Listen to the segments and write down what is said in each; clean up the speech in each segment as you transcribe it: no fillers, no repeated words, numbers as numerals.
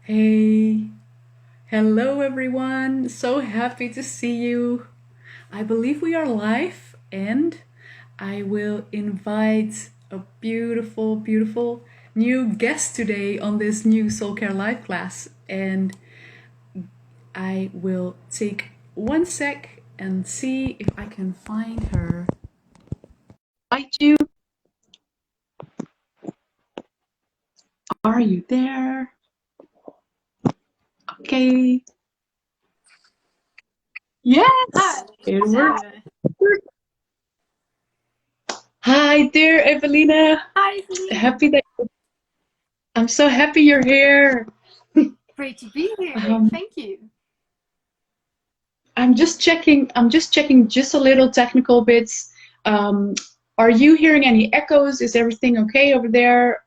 Hey, hello everyone. So happy to see you. I believe we are live and I will invite a beautiful, beautiful new guest today on this new Soul Care Live class. And I will take 1 sec and see if I can find her. Invite you. Are you there? Okay. Hi. Yes, it works. Hi, dear Evelina. Hi, Feline. Happy that I'm so happy you're here. Great to be here. Um, Thank you. I'm just checking. I'm just checking just a little technical bits. Um, are you hearing any echoes? Is everything okay over there?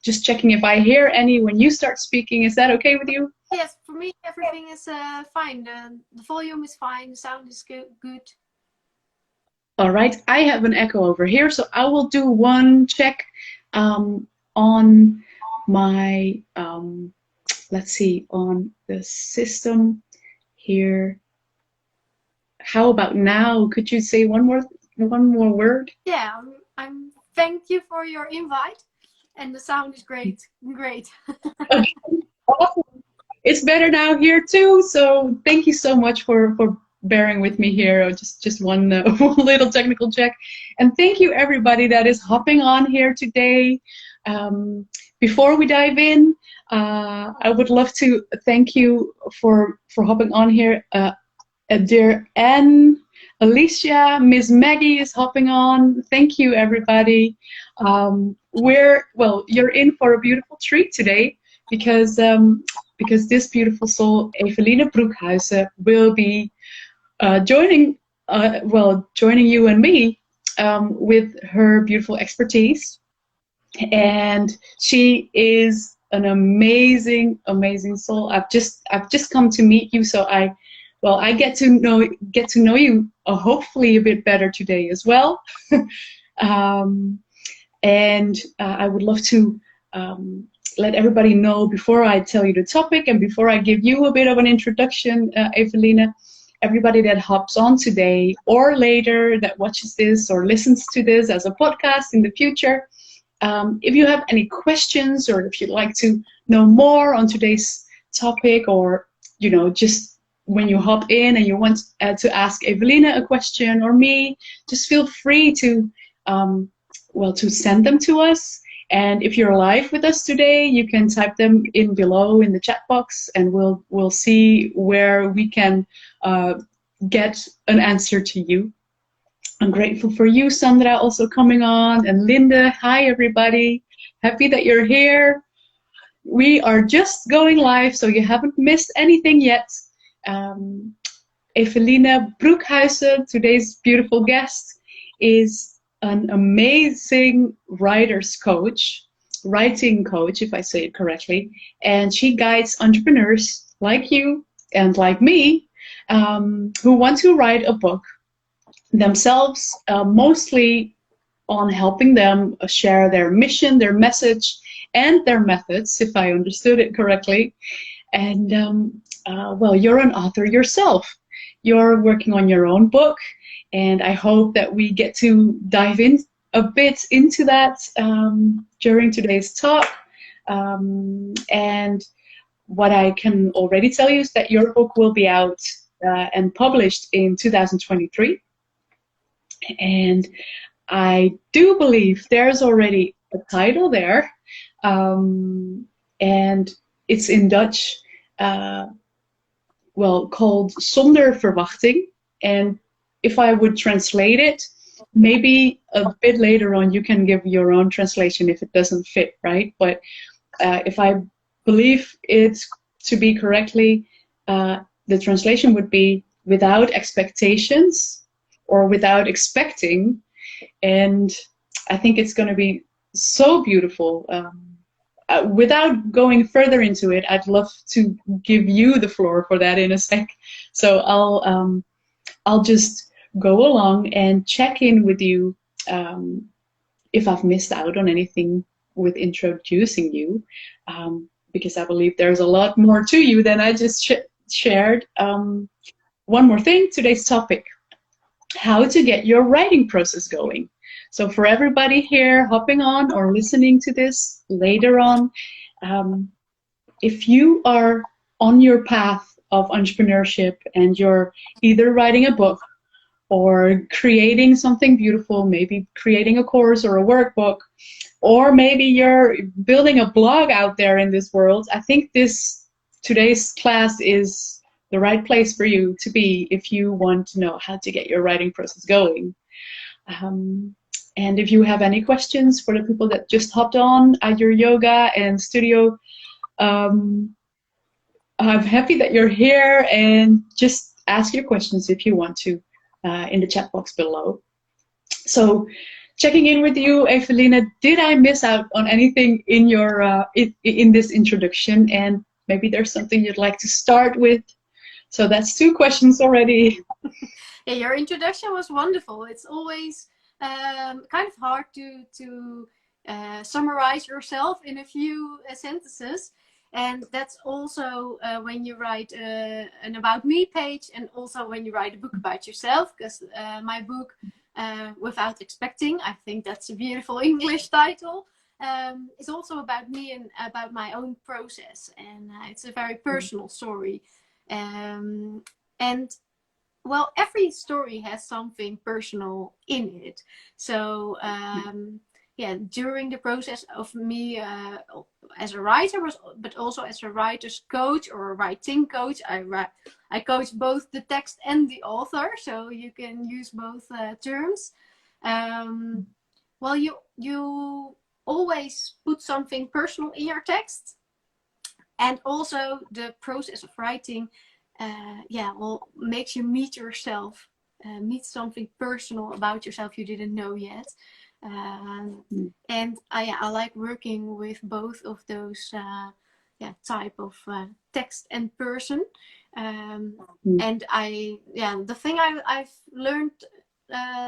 Just checking if I hear any when you start speaking. Is that okay with you? Yes, for me, everything is fine. The volume is fine. The sound is good. All right. I have an echo over here, so I will do one check on my. Let's see, on the system here. How about now? Could you say one more word? Yeah, thank you for your invite. And the sound is great. Great. Okay, awesome. It's better now here too. So thank you so much for bearing with me here. Just one one little technical check, and thank you everybody that is hopping on here today. Before we dive in, I would love to thank you for hopping on here. Dear Anne, Alicia, Miss Maggie is hopping on. Thank you, everybody. You're in for a beautiful treat today because this beautiful soul, Eveline Broekhuizen, will be joining you and me with her beautiful expertise. And she is an amazing, amazing soul. I've just come to meet you, so I get to know you hopefully a bit better today as well. um, and I would love to let everybody know before I tell you the topic and before I give you a bit of an introduction, Evelina, everybody that hops on today or later that watches this or listens to this as a podcast in the future, if you have any questions or if you'd like to know more on today's topic, or just when you hop in and you want to ask Evelina a question or me, just feel free to send them to us. And if you're live with us today, you can type them in below in the chat box, and we'll see where we can get an answer to you. I'm grateful for you, Sandra, also coming on, and Linda. Hi, everybody. Happy that you're here. We are just going live, so you haven't missed anything yet. Eveline Broekhuizen, today's beautiful guest, is an amazing writing coach, if I say it correctly, and she guides entrepreneurs like you and like me who want to write a book themselves, mostly on helping them share their mission, their message, and their methods, if I understood it correctly. And you're an author yourself. You're working on your own book, and I hope that we get to dive in a bit into that during today's talk. And what I can already tell you is that your book will be out and published in 2023. And I do believe there's already a title there, and it's in Dutch, called Zonder verwachting. And if I would translate it, maybe a bit later on you can give your own translation if it doesn't fit, right? But if I believe it to be correctly, the translation would be without expectations or without expecting. And I think it's going to be so beautiful. Without going further into it, I'd love to give you the floor for that in a sec. So I'll just go along and check in with you if I've missed out on anything with introducing you, because I believe there's a lot more to you than I just shared. One more thing, today's topic, how to get your writing process going. So for everybody here hopping on or listening to this later on, if you are on your path of entrepreneurship and you're either writing a book or creating something beautiful, maybe creating a course or a workbook, or maybe you're building a blog out there in this world, I think today's class is the right place for you to be if you want to know how to get your writing process going. And if you have any questions for the people that just hopped on at your yoga and studio, I'm happy that you're here, and just ask your questions if you want to in the chat box below. So checking in with you, Eveline, did I miss out on anything in your in this introduction? And maybe there's something you'd like to start with. So that's 2 questions already. Yeah, your introduction was wonderful. It's always kind of hard to summarize yourself in a few sentences. And that's also when you write an About Me page, and also when you write a book about yourself, because my book, Without Expecting, I think that's a beautiful English title, is also about me and about my own process. And it's a very personal story. And well, every story has something personal in it. So yeah, during the process of me as a writer, but also as a writer's coach or a writing coach, I coach both the text and the author, so you can use both terms. Well, you always put something personal in your text, and also the process of writing, yeah, well, makes you meet yourself, meet something personal about yourself you didn't know yet. And I like working with both of those yeah, type of text and person. And the thing I've learned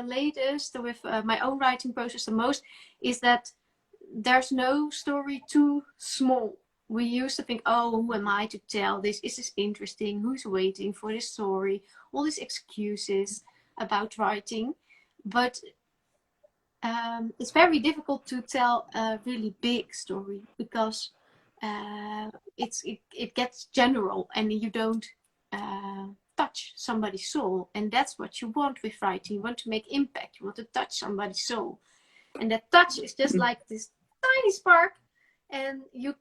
latest with my own writing process the most is that there's no story too small. We used to think, oh, who am I to tell this? Is this interesting? Who's waiting for this story? All these excuses about writing. But it's very difficult to tell a really big story, because it gets general and you don't touch somebody's soul. And that's what you want with writing. You want to make impact. You want to touch somebody's soul. And that touch is just like this tiny spark. And you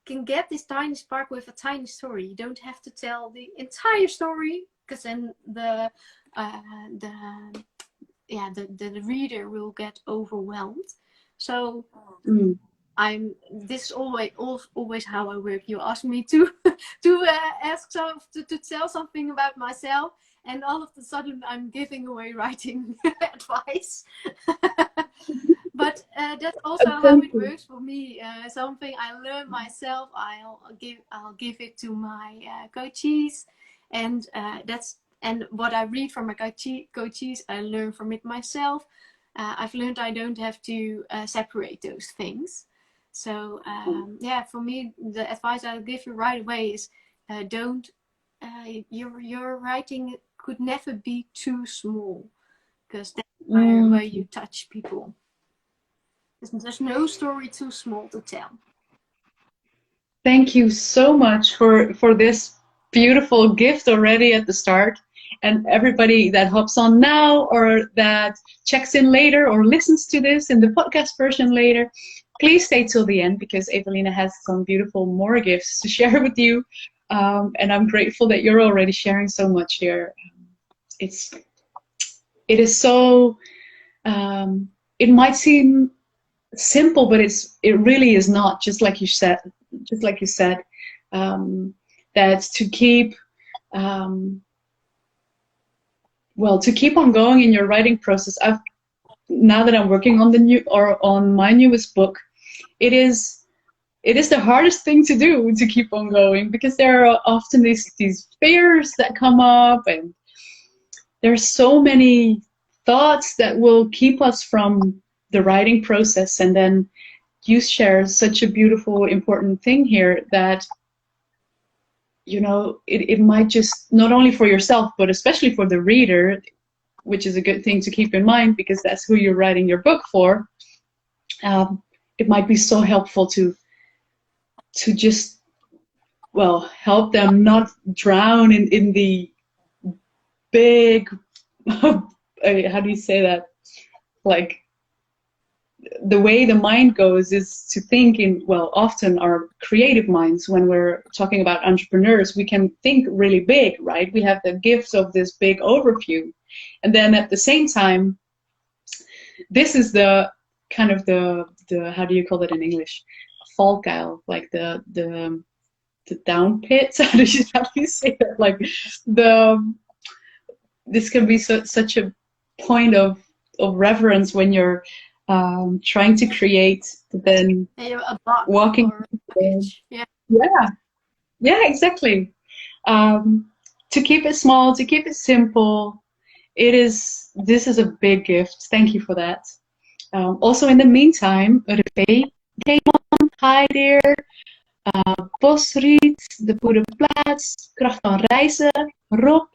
can get this tiny spark with a tiny story. You don't have to tell the entire story, because then the reader will get overwhelmed. So this is always how I work. You ask me to to tell something about myself, and all of a sudden I'm giving away writing advice. But that's also how it works for me. Something I learn myself, I'll give it to my coachees, and and what I read from my coachees, I learn from it myself. I've learned I don't have to separate those things. So yeah, for me, the advice I'll give you right away is don't. Your writing could never be too small, because that's where you touch people. There's no story too small to tell. Thank you so much for this beautiful gift already at the start. And everybody that hops on now or that checks in later or listens to this in the podcast version later, please stay till the end, because Eveline has some beautiful more gifts to share with you. And I'm grateful that you're already sharing so much here. It is so, it might seem simple, but it really is not. Just like you said, that to keep to keep on going in your writing process. Now that I'm working on my newest book, it is the hardest thing to do, to keep on going, because there are often these fears that come up, and there's so many thoughts that will keep us from the writing process. And then you share such a beautiful, important thing here that, you know, it might just, not only for yourself, but especially for the reader, which is a good thing to keep in mind because that's who you're writing your book for. It might be so helpful to just, well, help them not drown in the big, how do you say that? Like, the way the mind goes is to think in, well, often our creative minds, when we're talking about entrepreneurs, we can think really big, right? We have the gifts of this big overview. And then at the same time, this is the kind of the how do you call it in English? Valkuil, like the down pit. How do you say that? Like this can be such a point of reverence when you're trying to create, then walking. Yeah. Yeah, exactly. To keep it small, to keep it simple, this is a big gift. Thank you for that. Also, in the meantime, Ree came on. Hi there. Bosriet, De Goede Plaats, Kracht van Reizen, Rob,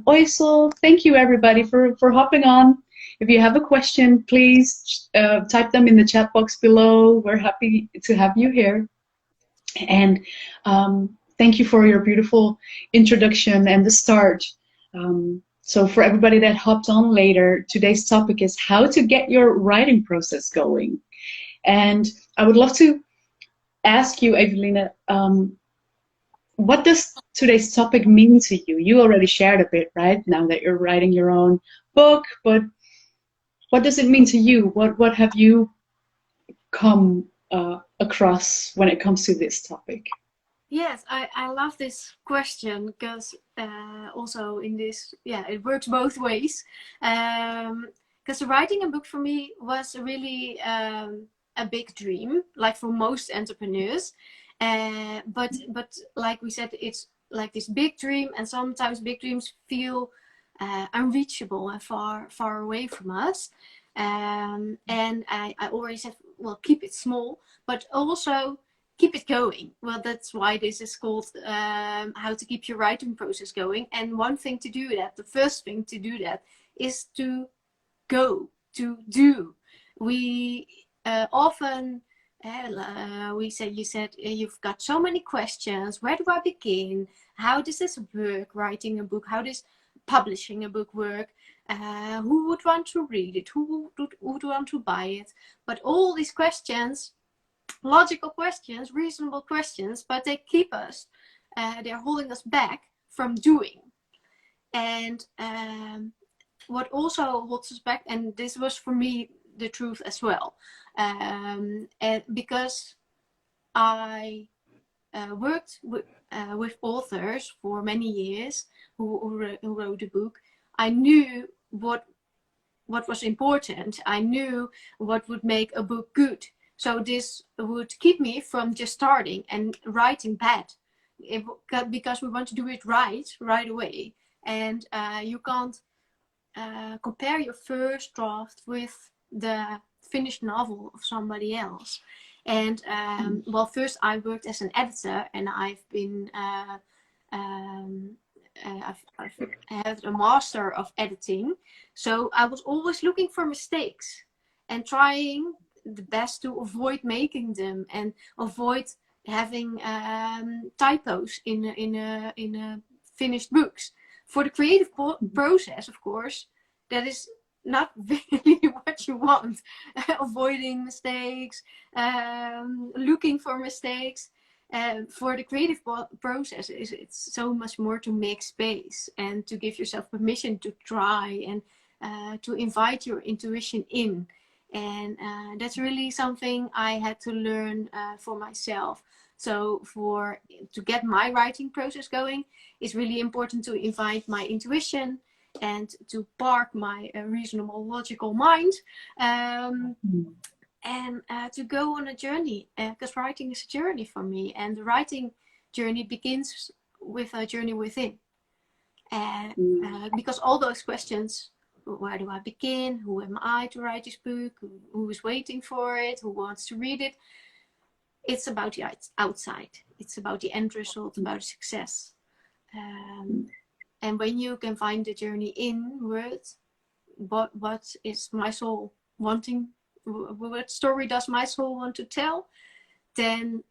Oysel. Thank you everybody for hopping on. If you have a question, please type them in the chat box below. We're happy to have you here. And thank you for your beautiful introduction and the start. So for everybody that hopped on later, today's topic is how to get your writing process going. And I would love to ask you, Eveline, what does today's topic mean to you? You already shared a bit, right? Now that you're writing your own book, but what does it mean to you? What have you come across when it comes to this topic? Yes, I love this question because also in this, it works both ways. Because writing a book for me was really a big dream, like for most entrepreneurs. But like we said, it's like this big dream, and sometimes big dreams feel unreachable and far away from us. And I already said, well, keep it small, but also keep it going. Well, that's why this is called how to keep your writing process going. And one thing to do that, the first thing to do that, is to go, to do. We often you said you've got so many questions. Where do I begin? How does this work? Writing a book? How does publishing a book work? Who would want to read it? Who would want to buy it? But all these questions, logical questions, reasonable questions, but they keep us, they're holding us back from doing. And what also holds us back, and this was for me the truth as well, and because I worked with authors for many years who wrote a book, I knew what was important. I knew what would make a book good. So this would keep me from just starting and writing bad, because we want to do it right away. And you can't compare your first draft with the finished novel of somebody else. And well, first I worked as an editor, and I've been I've had a master of editing, so I was always looking for mistakes and trying the best to avoid making them and avoid having typos in finished books. For the creative process, of course, that is not really what you want. Avoiding mistakes, looking for mistakes. For the creative process, it's so much more to make space and to give yourself permission to try and to invite your intuition in. And that's really something I had to learn for myself. So to get my writing process going, it's really important to invite my intuition and to park my reasonable, logical mind. And to go on a journey, because writing is a journey for me, and the writing journey begins with a journey within. Because all those questions where do I begin? Who am I to write this book? Who is waiting for it? Who wants to read it? It's about the outside. It's about the end result, about success. And when you can find the journey inward, what is my soul wanting? What story does my soul want to tell? Then,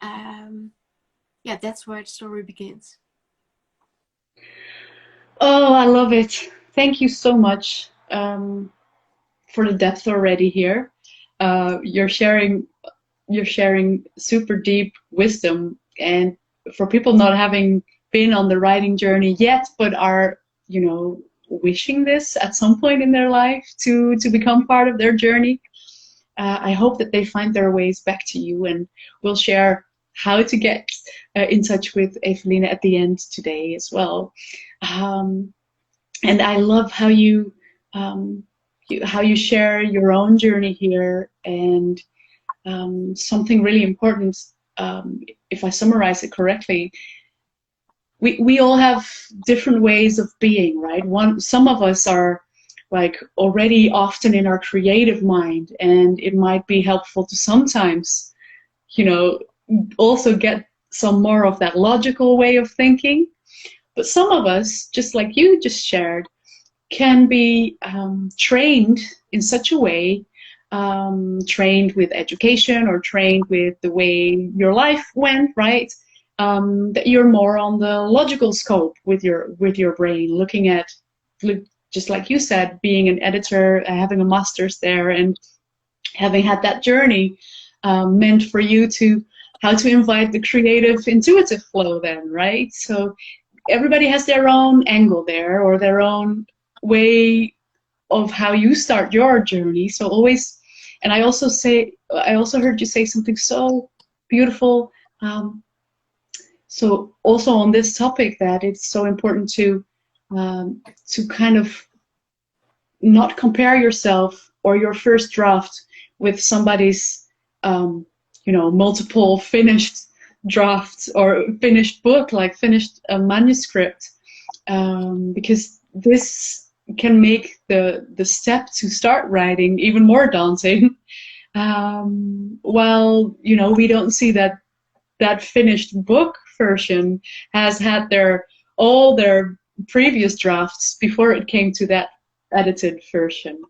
yeah, that's where the story begins. Oh, I love it. Thank you so much for the depth already here. You're sharing super deep wisdom, and for people not having been on the writing journey yet, but are, you know, wishing this at some point in their life to become part of their journey, I hope that they find their ways back to you, and we'll share how to get in touch with Eveline at the end today as well. And I love how you share your own journey here, and something really important, if I summarize it correctly, we all have different ways of being, right? Some of us are like already often in our creative mind, and it might be helpful to sometimes, you know, also get some more of that logical way of thinking. But some of us, just like you just shared, can be trained in such a way, trained with education or trained with the way your life went, right? That you're more on the logical scope with your brain, looking at, just like you said, being an editor, having a master's there, and having had that journey meant for you to how to invite the creative, intuitive flow then, right? So everybody has their own angle there, or their own way of how you start your journey. So always, and I also heard you say something so beautiful. So also on this topic, that it's so important to kind of not compare yourself or your first draft with somebody's multiple finished drafts or finished book, like finished manuscript, because this can make the step to start writing even more daunting. Well, we don't see that finished book version has had all their previous drafts before it came to that edited version.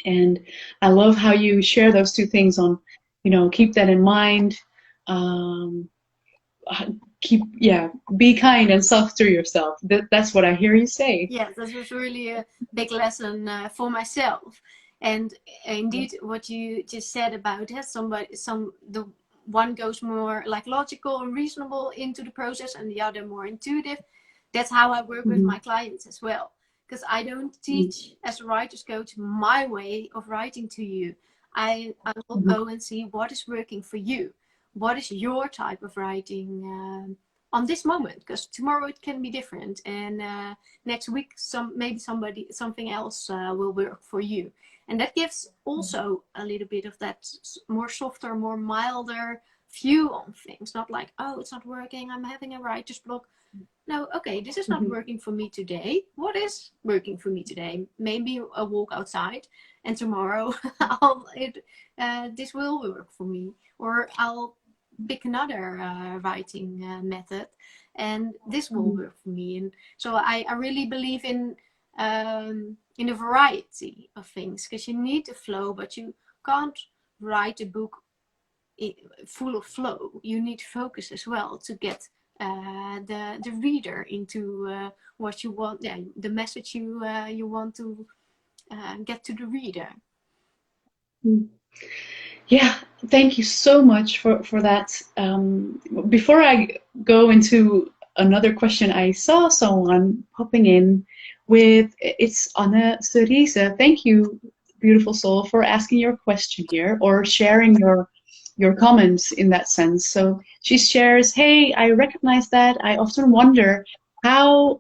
And I love how you share those two things on, keep that in mind. Be kind and soft to yourself. That's what I hear you say. Yeah, that was really a big lesson for myself. And indeed, what you just said about the one goes more like logical and reasonable into the process, and the other more intuitive. That's how I work with my clients as well. Because I don't teach as a writer's coach my way of writing to you. I will go and see what is working for you. What is your type of writing on this moment? Because tomorrow it can be different, and next week something else will work for you. And that gives also a little bit of that more softer, more milder view on things. Not like, oh, it's not working, I'm having a writer's block. No, okay, this is not working for me today. What is working for me today? Maybe a walk outside, and tomorrow this will work for me. Or I'll pick another writing method, and this will work for me. And so I really believe in a variety of things, because you need the flow, but you can't write a book full of flow. You need focus as well to get the reader into what you want, the message you want to get to the reader. Yeah, thank you so much for that. Before I go into another question, I saw someone popping in with, it's Anne Cerise. Thank you, beautiful soul, for asking your question here, or sharing your comments in that sense. So she shares, hey, I recognize that. I often wonder how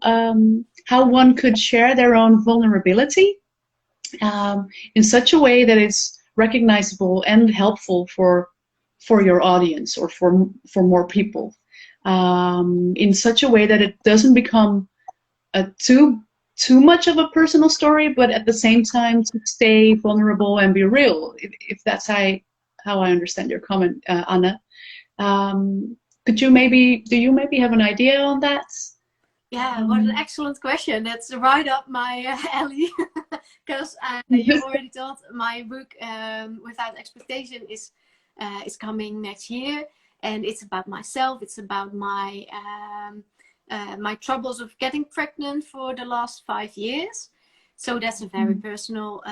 one could share their own vulnerability in such a way that it's recognizable and helpful for your audience, or for more people, in such a way that it doesn't become too too much of a personal story, but at the same time to stay vulnerable and be real, if that's how I understand your comment, Anna. Do you maybe have an idea on that? Yeah, what an excellent question. That's right up my alley. Because you already told my book, Without Expectation, is coming next year. And it's about myself. It's about my my troubles of getting pregnant for the last 5 years. So that's a very personal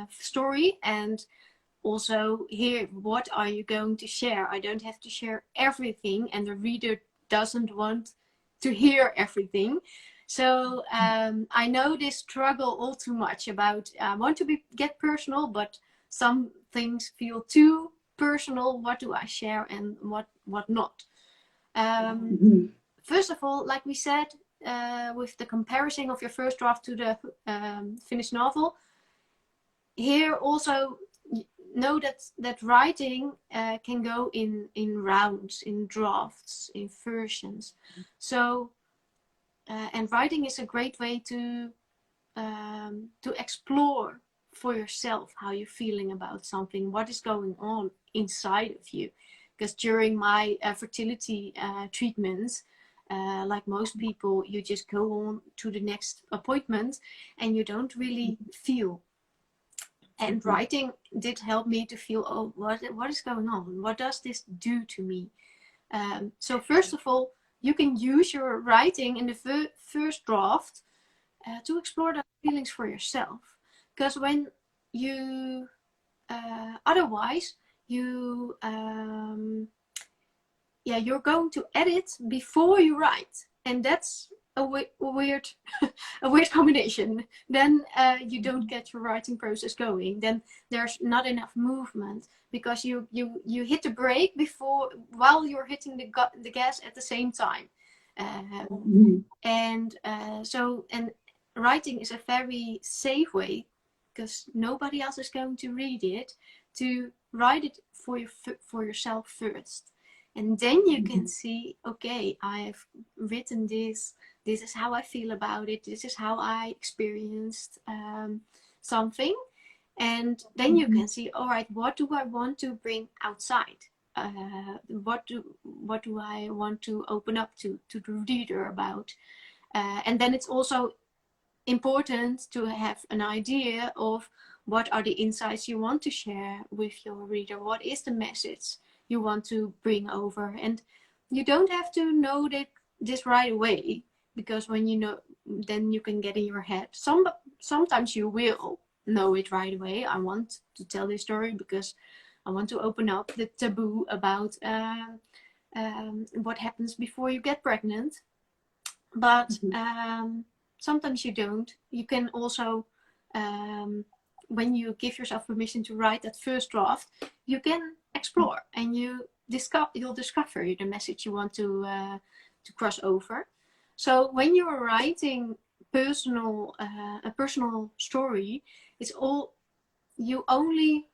story. And also here, what are you going to share? I don't have to share everything, and the reader doesn't want to hear everything. So I know this struggle all too much about I want to get personal, but some things feel too personal. What do I share and what not? First of all, like we said, with the comparison of your first draft to the finished novel, here also know that writing can go in rounds, in drafts, in versions. So and writing is a great way to explore for yourself how you're feeling about something, what is going on inside of you. Because during my fertility treatments, like most people, you just go on to the next appointment and you don't really feel. And writing did help me to feel, oh, what is going on? What does this do to me? So first of all, you can use your writing in the first draft to explore the feelings for yourself. Because when you, otherwise, you, you're going to edit before you write. And that's a weird a weird combination. Then you don't get your writing process going. Then there's not enough movement because you hit the brake while you're hitting the gas at the same time. And writing is a very safe way, because nobody else is going to read it, to write it for yourself first. And then you can see, okay, I've written this. This is how I feel about it. This is how I experienced something. And then you can see, all right, what do I want to bring outside? What do I want to open up to the reader about? And then it's also important to have an idea of what are the insights you want to share with your reader. What is the message you want to bring over? And you don't have to know this right away, because when you know, then you can get in your head. Sometimes you will know it right away. I want to tell this story because I want to open up the taboo about what happens before you get pregnant. But sometimes you don't. You can also, when you give yourself permission to write that first draft, you can explore and you'll discover the message you want to cross over. So when you're writing a personal story, it's all you only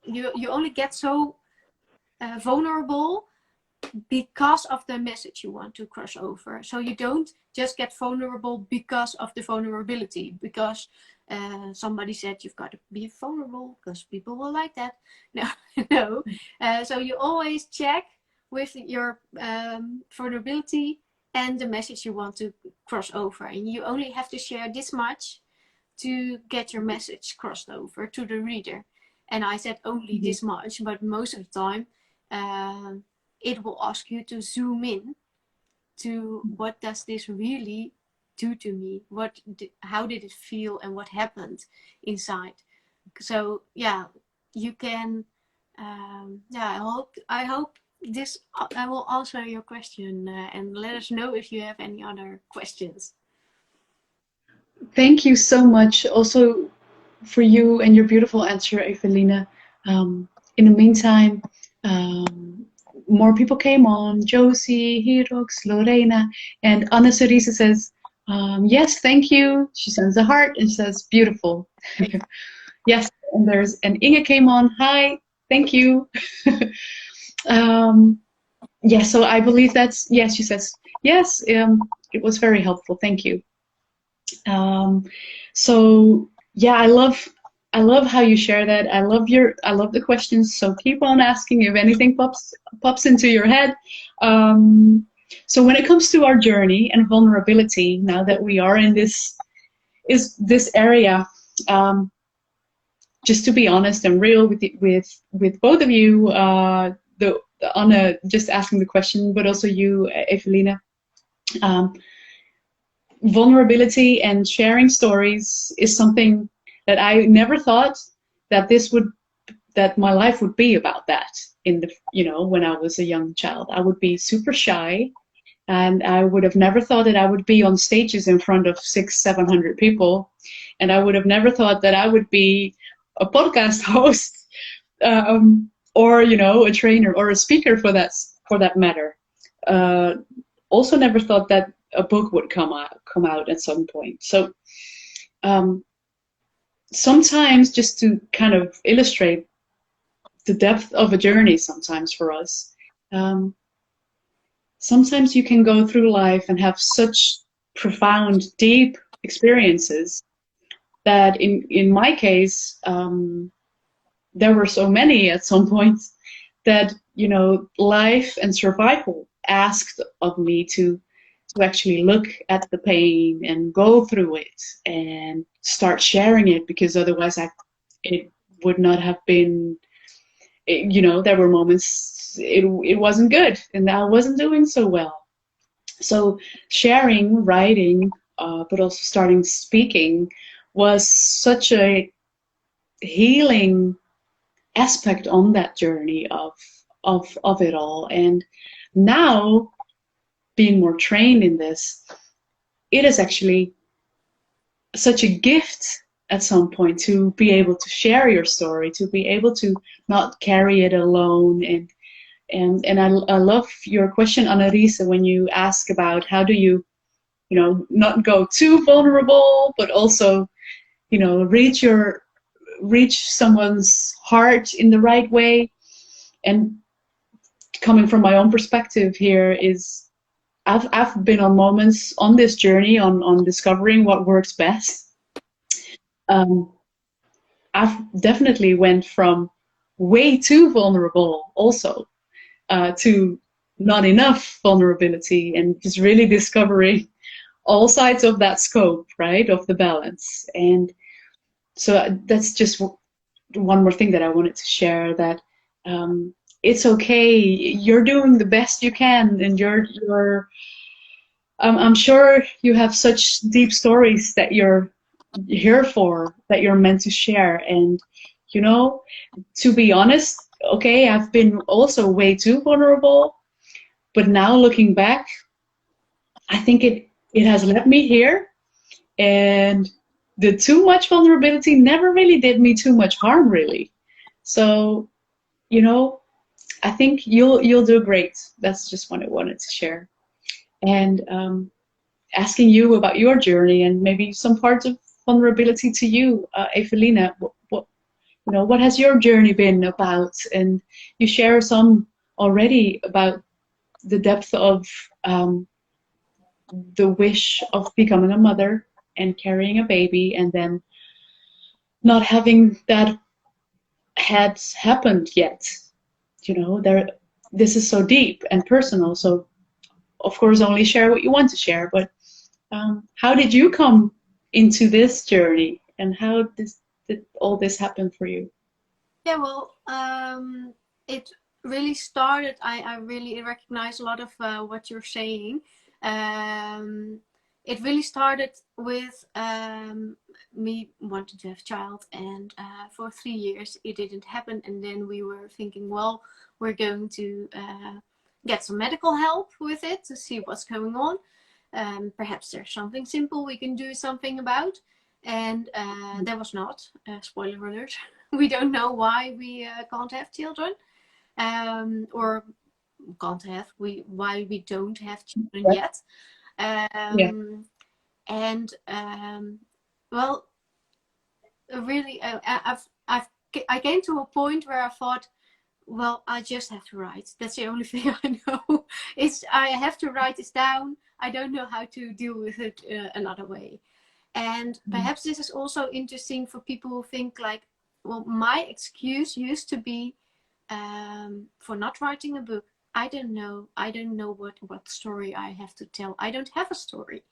you only get so vulnerable because of the message you want to cross over. So you don't just get vulnerable because of the vulnerability, because somebody said you've got to be vulnerable because people will like that. No. So you always check with your vulnerability and the message you want to cross over, and you only have to share this much to get your message crossed over to the reader. And I said only this much, but most of the time it will ask you to zoom in to what does this really do to me? How did it feel and what happened inside? So yeah, you can. I hope this I will answer your question, and let us know if you have any other questions. Thank you so much also for you and your beautiful answer, Eveline. In the meantime, more people came on. Josie, Hirox, Lorena, and Anna Cerise says, yes, thank you. She sends a heart and says, beautiful. Yes, and Inge came on. Hi, thank you. Yeah, so I believe that's, yes, she says, Yes, it was very helpful. Thank you. So yeah, I love how you share that. I love the questions. So keep on asking if anything pops into your head. So when it comes to our journey and vulnerability, now that we are in this area, um, just to be honest and real with both of you, the Anna just asking the question, but also you, Eveline. Um, Vulnerability and sharing stories is something that I never thought that that my life would be about that in the, when I was a young child. I would be super shy, and I would have never thought that I would be on stages in front of 600-700 people, and I would have never thought that I would be a podcast host, or a trainer or a speaker for that matter. Uh, Also never thought that a book would come out at some point. So sometimes, just to kind of illustrate the depth of a journey sometimes for us, sometimes you can go through life and have such profound, deep experiences that in my case, there were so many at some point that, life and survival asked of me to actually look at the pain and go through it and start sharing it, because otherwise it would not have been, there were moments it wasn't good and I wasn't doing so well. So sharing, writing, but also starting speaking was such a healing aspect on that journey of it all. And now, being more trained in this, it is actually such a gift at some point to be able to share your story, to be able to not carry it alone. And I love your question, Annalise, when you ask about how do you, not go too vulnerable, but also, reach someone's heart in the right way. And coming from my own perspective here is, I've been on moments on this journey on discovering what works best. I've definitely went from way too vulnerable also, to not enough vulnerability, and just really discovering all sides of that scope, right, of the balance. And so that's just one more thing that I wanted to share, that it's okay. You're doing the best you can, and I'm sure you have such deep stories that you're here for, that you're meant to share. And to be honest, okay, I've been also way too vulnerable, but now looking back, I think it has led me here, and the too much vulnerability never really did me too much harm, really. So, I think you'll do great. That's just what I wanted to share. And asking you about your journey and maybe some parts of vulnerability to you, Eveline. What has your journey been about? And you share some already about the depth of the wish of becoming a mother and carrying a baby, and then not having that had happened yet. This is so deep and personal. So of course, only share what you want to share. But how did you come into this journey, and how did all this happen for you? Yeah, well, it really started. I really recognize a lot of what you're saying. It really started with me wanting to have a child, and for 3 years it didn't happen. And then we were thinking, well, we're going to get some medical help with it to see what's going on. Perhaps there's something simple we can do something about. And there was not. Spoiler alert. We don't know why we can't have children, or can't have, why we don't have children yet. Yeah. And well, really, I came to a point where I thought, well, I just have to write. That's the only thing I know. I have to write this down. I don't know how to deal with it another way. And perhaps this is also interesting for people who think like, well, my excuse used to be for not writing a book. I don't know what story I have to tell. I don't have a story.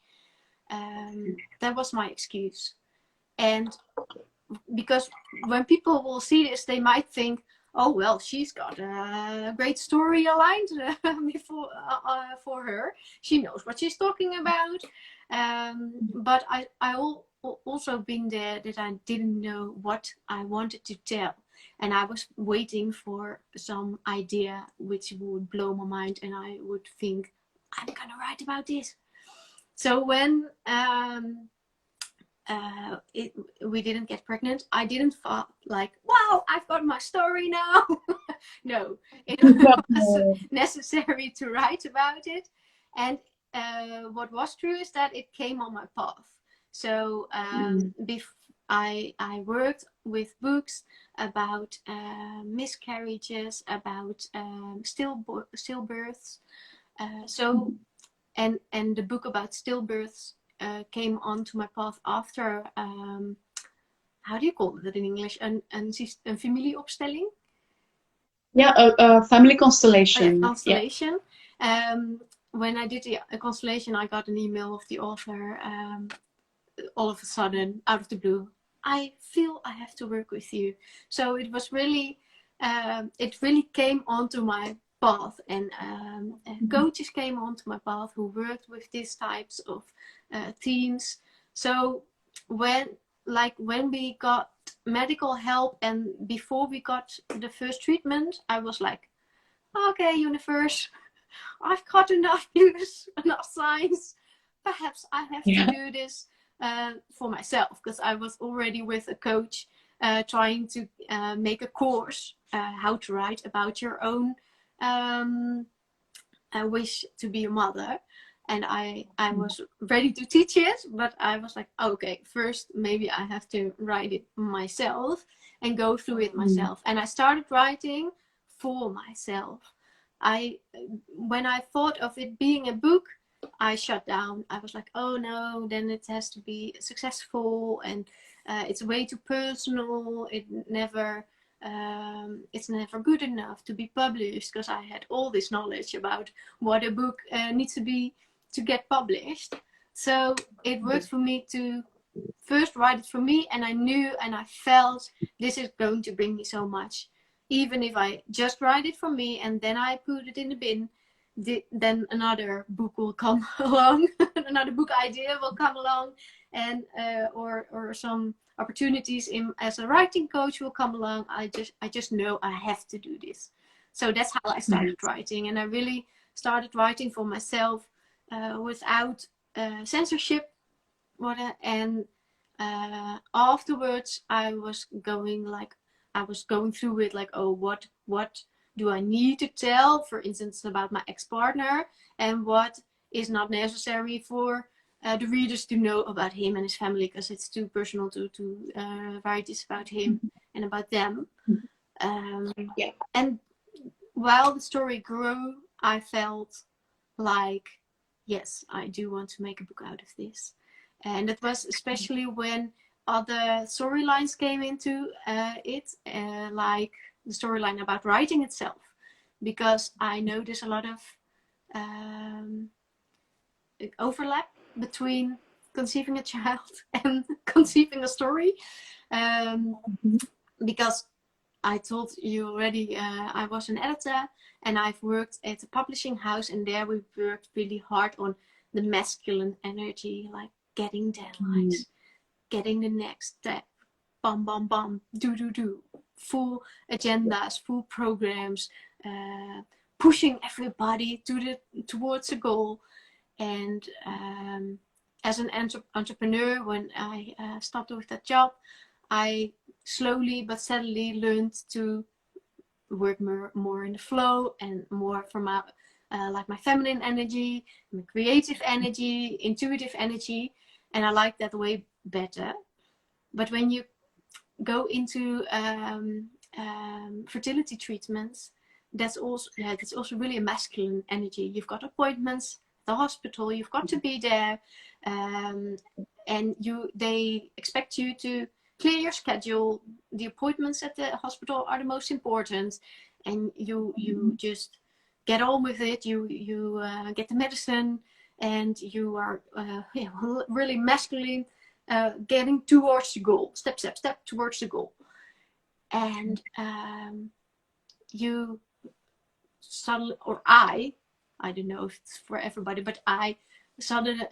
That was my excuse. And because when people will see this, they might think, oh, well, she's got a great story aligned before for her. She knows what she's talking about. But I also been there that I didn't know what I wanted to tell. And I was waiting for some idea which would blow my mind, and I would think, I'm gonna write about this. So when we didn't get pregnant, I didn't thought like, wow, I've got my story now. No, it was necessary to write about it. And what was true is that it came on my path. So I worked with books about miscarriages, about stillbirths. And the book about stillbirths came onto my path after, how do you call it in English? Een familieopstelling? Yeah, a family constellation. Oh, yeah, constellation. Yeah. When I did a constellation, I got an email of the author all of a sudden, out of the blue. I feel I have to work with you. So it was really, it really came onto my path, and coaches came onto my path who worked with these types of themes. So when we got medical help and before we got the first treatment, I was like, okay, universe, I've got enough news, enough signs. Perhaps I have to do this for myself, because I was already with a coach trying to make a course how to write about your own wish to be a mother. And I was ready to teach it, but I was like, okay, first maybe I have to write it myself and go through it myself. And I started writing for myself. When I thought of it being a book, I shut down. I was like, oh no, then it has to be successful, and it's way too personal. It's never good enough to be published, because I had all this knowledge about what a book needs to be to get published. So it worked for me to first write it for me, and I knew and I felt this is going to bring me so much. Even if I just write it for me and then I put it in the bin, then another book will come along, another book idea will come along, and or some opportunities as a writing coach will come along. I just know I have to do this. So that's how I started writing, and I really started writing for myself without censorship. Afterwards, I was going through it like, oh, what do I need to tell, for instance, about my ex-partner, and what is not necessary for the readers to know about him and his family, because it's too personal to write this about him and about them. And while the story grew, I felt like, yes, I do want to make a book out of this. And it was especially when other storylines came into it, like the storyline about writing itself, because I know there's a lot of overlap between conceiving a child and conceiving a story, because I told you already, I was an editor and I've worked at a publishing house, and there we worked really hard on the masculine energy, like getting deadlines, getting the next step, bam, bam, bam, do, full agendas, full programs, pushing everybody towards a goal. And as an entrepreneur, when I stopped with that job, I slowly but steadily learned to work more in the flow and more from my like my feminine energy, my creative energy, intuitive energy, and I like that way better. But when you go into fertility treatments, that's also really a masculine energy. You've got appointments at the hospital, you've got to be there, and they expect you to clear your schedule. The appointments at the hospital are the most important, and you just get on with it. You get the medicine, and you are really masculine, getting towards the goal, step towards the goal. And you suddenly, or I don't know if it's for everybody, but I suddenly,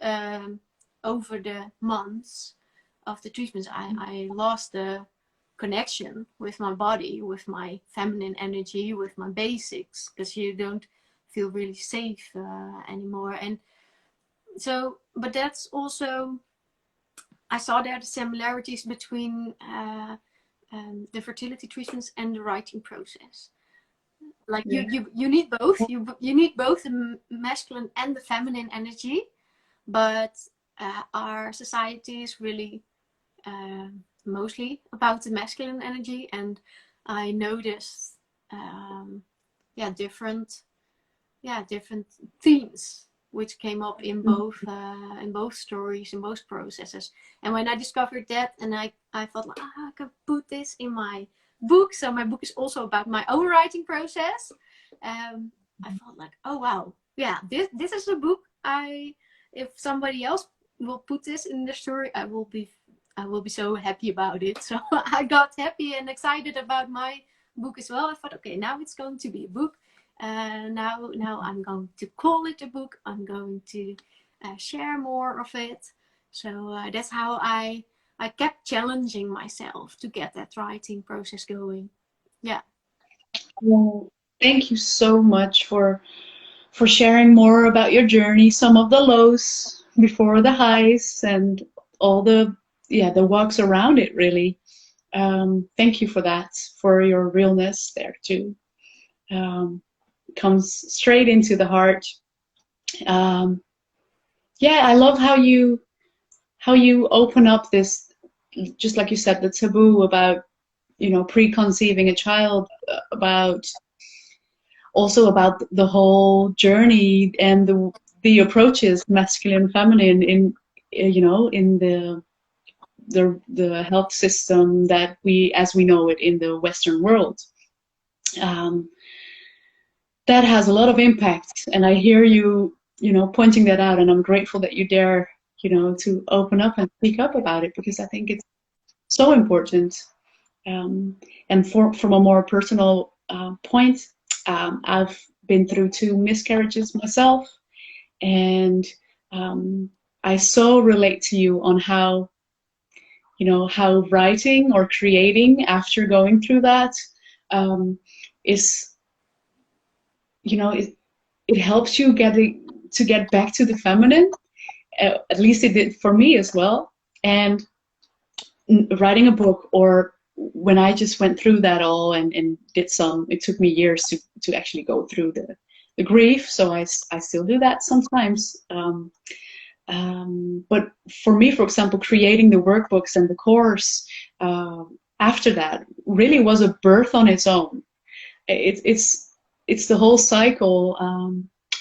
over the months of the treatments, I lost the connection with my body, with my feminine energy, with my basics, because you don't feel really safe anymore. And so, but that's also, I saw there the similarities between the fertility treatments and the writing process. Like you need both. You need both the masculine and the feminine energy, but our society is really mostly about the masculine energy. And I noticed different themes which came up in both stories, in both processes. And when I discovered that, and I thought, like, I can put this in my book. So my book is also about my own writing process. I thought, like, oh wow, yeah, this is a book. If somebody else will put this in the story, I will be so happy about it. So I got happy and excited about my book as well. I thought, okay, now it's going to be a book. Now I'm going to call it a book. I'm going to share more of it. So that's how I kept challenging myself to get that writing process going. Yeah. Well, thank you so much for sharing more about your journey, some of the lows before the highs, and all the walks around it, really. Thank you for that, for your realness there too. Comes straight into the heart. I love how you open up this, just like you said, the taboo about preconceiving a child, about the whole journey and the approaches, masculine, feminine, in the health system that as we know it in the Western world. That has a lot of impact, and I hear you pointing that out, and I'm grateful that you dare to open up and speak up about it, because I think it's so important. And from a more personal point, I've been through 2 miscarriages myself, and I so relate to you on how writing or creating after going through that is, it helps you get back to the feminine. At least it did for me as well. And writing a book, or when I just went through that all and did it took me years to actually go through the grief. So I still do that sometimes. But for me, for example, creating the workbooks and the course after that really was a birth on its own. It's the whole cycle.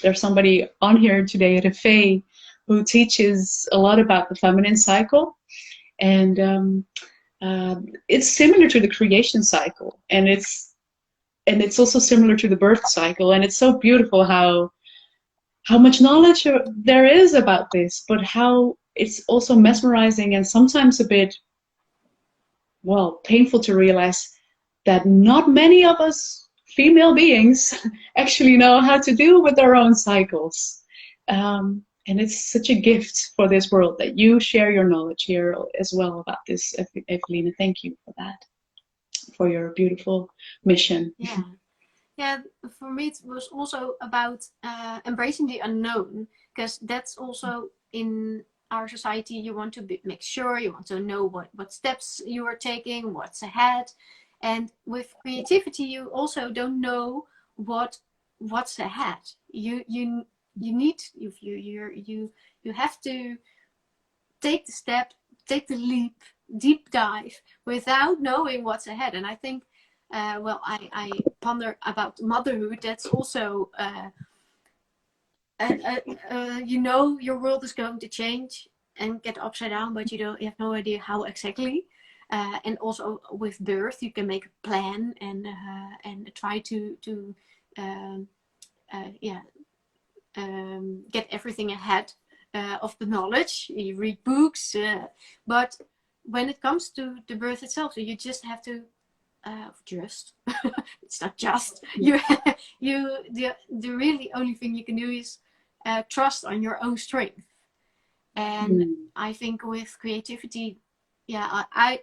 There's somebody on here today, Refei, who teaches a lot about the feminine cycle, and it's similar to the creation cycle, and it's also similar to the birth cycle. And it's so beautiful how much knowledge there is about this, but how it's also mesmerizing and sometimes a bit, painful to realize that not many of us female beings actually know how to deal with their own cycles. And it's such a gift for this world that you share your knowledge here as well about this, Eveline. Thank you for that, for your beautiful mission. Yeah, for me it was also about embracing the unknown, because that's also in our society. You want to make sure, you want to know what steps you are taking, what's ahead. And with creativity, you also don't know what's ahead. You have to take the step, take the leap, deep dive without knowing what's ahead. And I think well, I ponder about motherhood. That's also you know, your world is going to change and get upside down, but you have no idea how exactly. And also with birth, you can make a plan and try to get everything ahead of the knowledge. You read books, but when it comes to the birth itself, so you just have to it's not just the really only thing you can do is trust on your own strength. And I think with creativity, yeah, I'd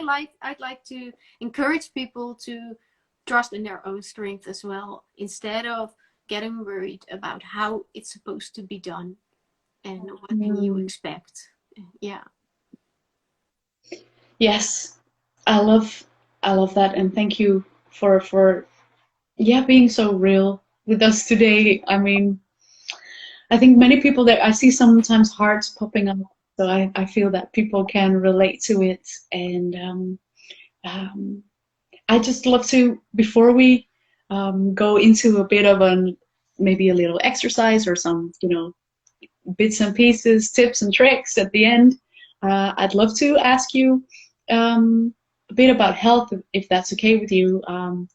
like to encourage people to trust in their own strength as well, instead of getting worried about how it's supposed to be done and what can you expect. Yeah. Yes, I love that, and thank you for being so real with us today. I mean, I think many people that I see sometimes hearts popping up, so I feel that people can relate to it, and I just love to, before we go into a bit of maybe a little exercise or some, bits and pieces, tips and tricks at the end, I'd love to ask you a bit about health, if that's okay with you,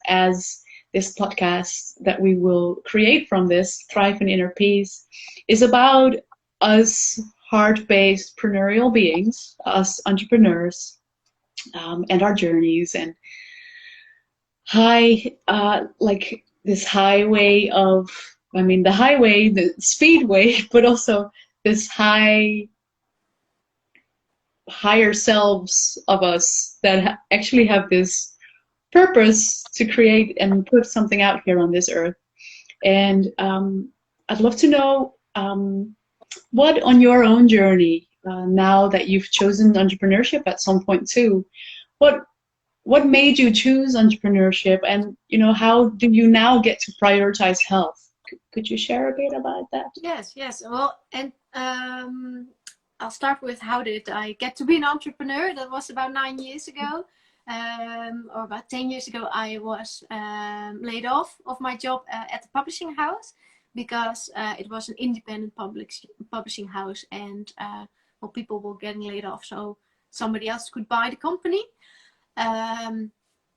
as this podcast that we will create from this, Thrive in Inner Peace, is about us heart-based entrepreneurial beings, us entrepreneurs, and our journeys, and like this highway of, I mean, the highway, the speedway, but also this higher selves of us that actually have this purpose to create and put something out here on this earth. And I'd love to know what on your own journey, now that you've chosen entrepreneurship at some point too, what made you choose entrepreneurship, and how do you now get to prioritize health? Could you share a bit about that? Yes. Well, and I'll start with how did I get to be an entrepreneur. That was about 9 years ago, or about 10 years ago. I was laid off of my job at the publishing house because it was an independent publishing house, and well, people were getting laid off, so somebody else could buy the company. And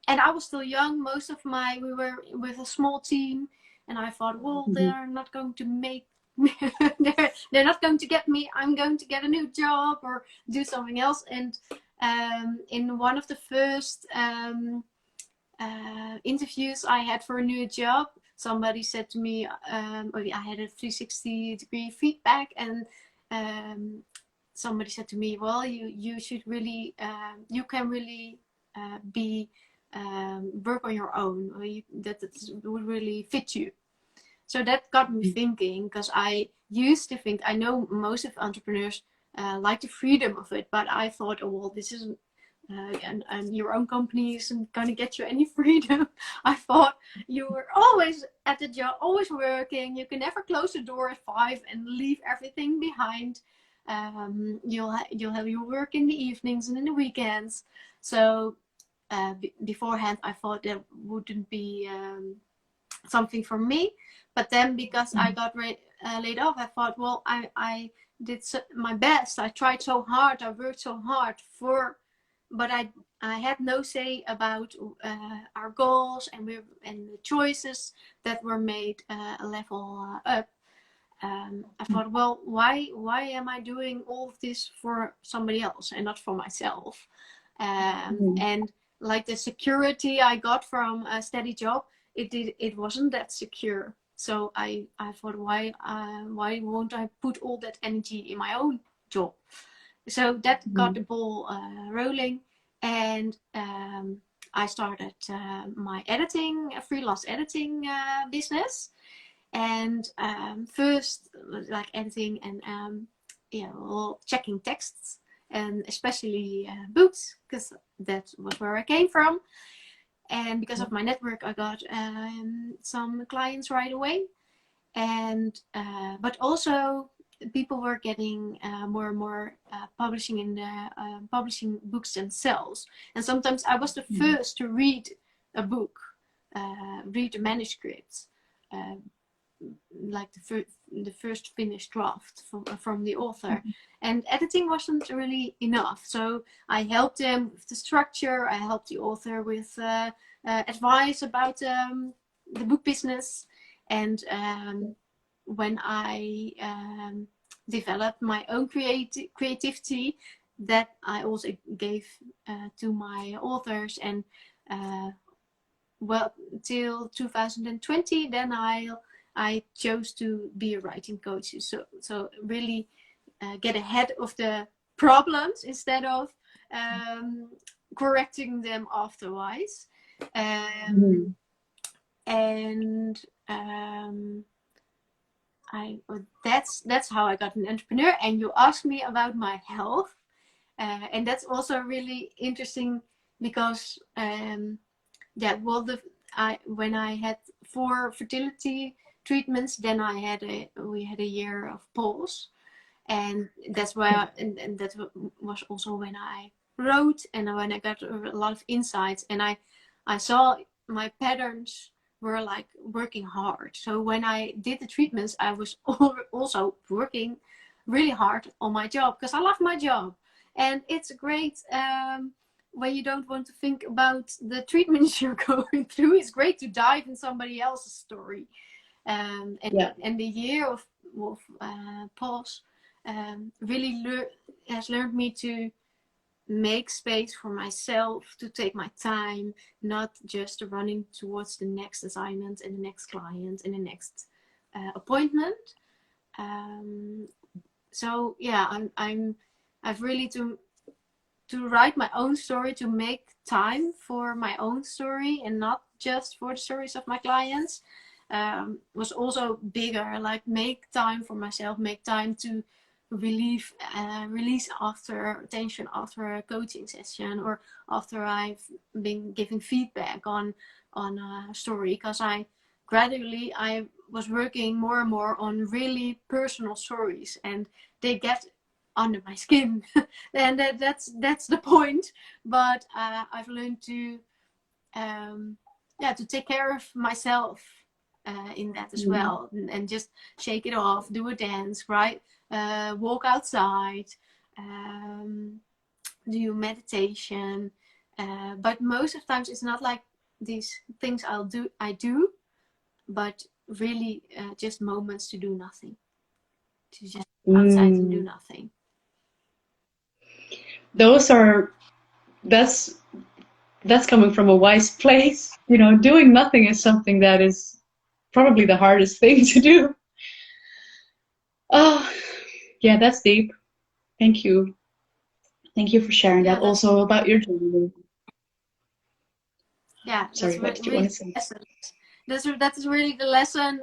I was still young. We were with a small team, and I thought, well, they're not going to make they're not going to get me. I'm going to get a new job or do something else. And in one of the first interviews I had for a new job, somebody said to me, I had a 360-degree feedback, and somebody said to me, well, you should really, you can really work on your own. That would really fit you. So that got me thinking, because I used to think, I know most of entrepreneurs like the freedom of it, but I thought, oh, well, this isn't, and your own company isn't going to get you any freedom. I thought you were always at the job, always working. You can never close the door at 5 and leave everything behind. You'll have your work in the evenings and in the weekends. So beforehand, I thought that wouldn't be something for me. But then, because I got laid off, I thought, well, I did my best. I tried so hard. I worked so hard but I had no say about our goals and the choices that were made a level up. I thought, well, why am I doing all of this for somebody else and not for myself? And like the security I got from a steady job, it wasn't that secure. So I thought, why won't I put all that energy in my own job? So that got the ball rolling, and I started my freelance editing business. And first, like editing and checking texts, and especially books, because that was where I came from. And because of my network, I got some clients right away. And but also people were getting more and more publishing books themselves. And sometimes I was the first to read a book, read the manuscript, like the first finished draft from the author. And editing wasn't really enough, so I helped them with the structure. I helped the author with advice about the book business. And when I developed my own creativity, that I also gave to my authors. And well, till 2020, then I chose to be a writing coach. So really get ahead of the problems instead of correcting them afterwards. And that's how I got an entrepreneur. And you asked me about my health, and that's also really interesting because when I had 4 fertility treatments, then we had a year of pause, and that's why and that was also when I wrote, and when I got a lot of insights, and I saw my patterns were like working hard. So when I did the treatments, I was also working really hard on my job, because I love my job, and it's great. When you don't want to think about the treatments you're going through, it's great to dive in somebody else's story. And the year of pause really has learned me to make space for myself, to take my time, not just running towards the next assignment and the next client and the next appointment. So yeah, I've really to write my own story, to make time for my own story and not just for the stories of my clients, was also bigger. Like, make time for myself, make time to release after tension after a coaching session, or after I've been giving feedback on a story, because I was working more and more on really personal stories, and they get under my skin. And that's the point. But I've learned to take care of myself in that as well, and just shake it off, do a dance, right? Walk outside, do meditation, but most of the times it's not like these things I do, but really just moments to do nothing, to just outside and do nothing. That's coming from a wise place. You know, doing nothing is something that is probably the hardest thing to do. Oh, yeah, that's deep. Thank you. Thank you for sharing that. Also about your journey. Yeah, sorry, what did you want to say? That is really the lesson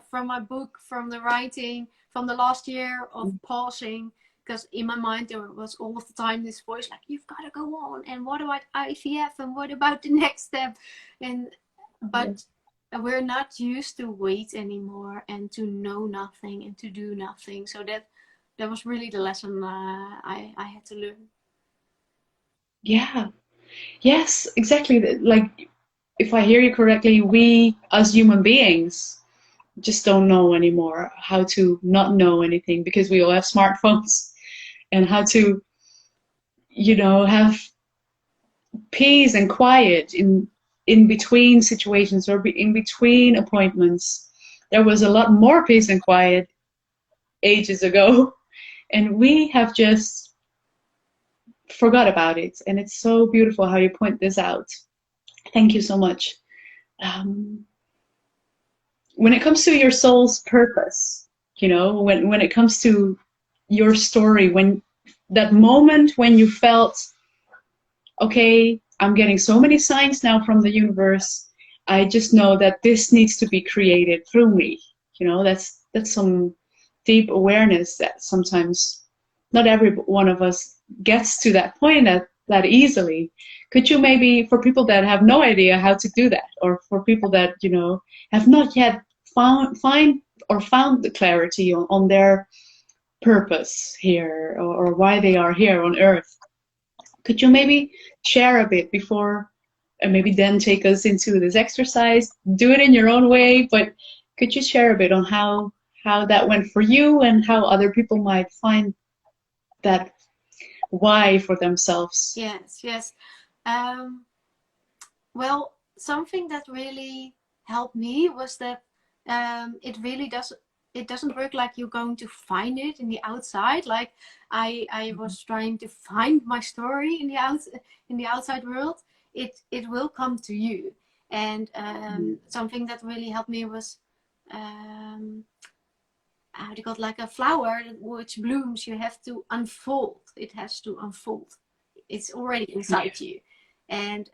from my book, from the writing, from the last year of pausing. Because in my mind there was all of the time this voice like, you've got to go on, and what about IVF, and what about the next step? But we're not used to wait anymore, and to know nothing, and to do nothing. So that was really the lesson I had to learn. Yeah. Yes, exactly. Like, if I hear you correctly, we as human beings just don't know anymore how to not know anything, because we all have smartphones, and how to, have peace and quiet in between situations, or in between appointments. There was a lot more peace and quiet ages ago, and we have just forgot about it. And it's so beautiful how you point this out. Thank you so much. When it comes to your soul's purpose, when it comes to your story, when that moment when you felt, okay, I'm getting so many signs now from the universe, I just know that this needs to be created through me. That's some deep awareness that sometimes not every one of us gets to that point that easily. Could you maybe, for people that have no idea how to do that, or for people that have not yet found the clarity on their purpose here, or why they are here on Earth, could you maybe share a bit before and maybe then take us into this exercise. Do it in your own way, but could you share a bit on how that went for you and how other people might find that why for themselves? Yes, yes. Well, something that really helped me was that it doesn't work like you're going to find it in the outside. Like I was trying to find my story in the outside world. It will come to you. And something that really helped me was how do you call it, like a flower which blooms, you have to unfold. It has to unfold. It's already inside you. And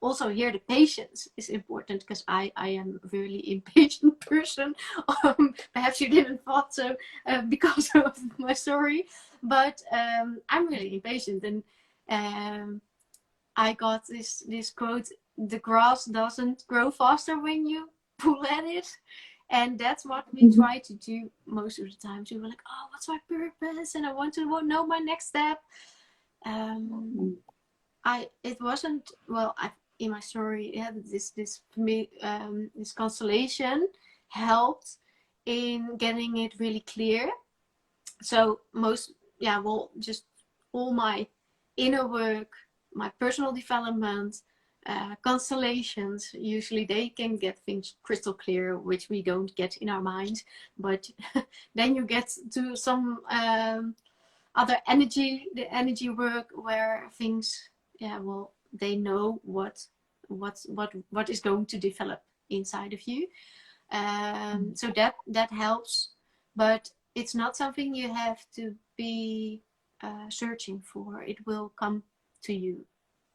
also here the patience is important, because I am a really impatient person. Perhaps you didn't thought so because of my story, but I'm really impatient. And I got this quote: the grass doesn't grow faster when you pull at it. And that's what we try to do most of the time. So we're like, oh, what's my purpose? And I want to know my next step. It wasn't, well, in my story, yeah, this for me, this constellation helped in getting it really clear. So just all my inner work, my personal development, constellations, usually they can get things crystal clear, which we don't get in our mind. But then you get to some other the energy work, where things, they know what is going to develop inside of you. So that helps, but it's not something you have to be searching for. It will come to you.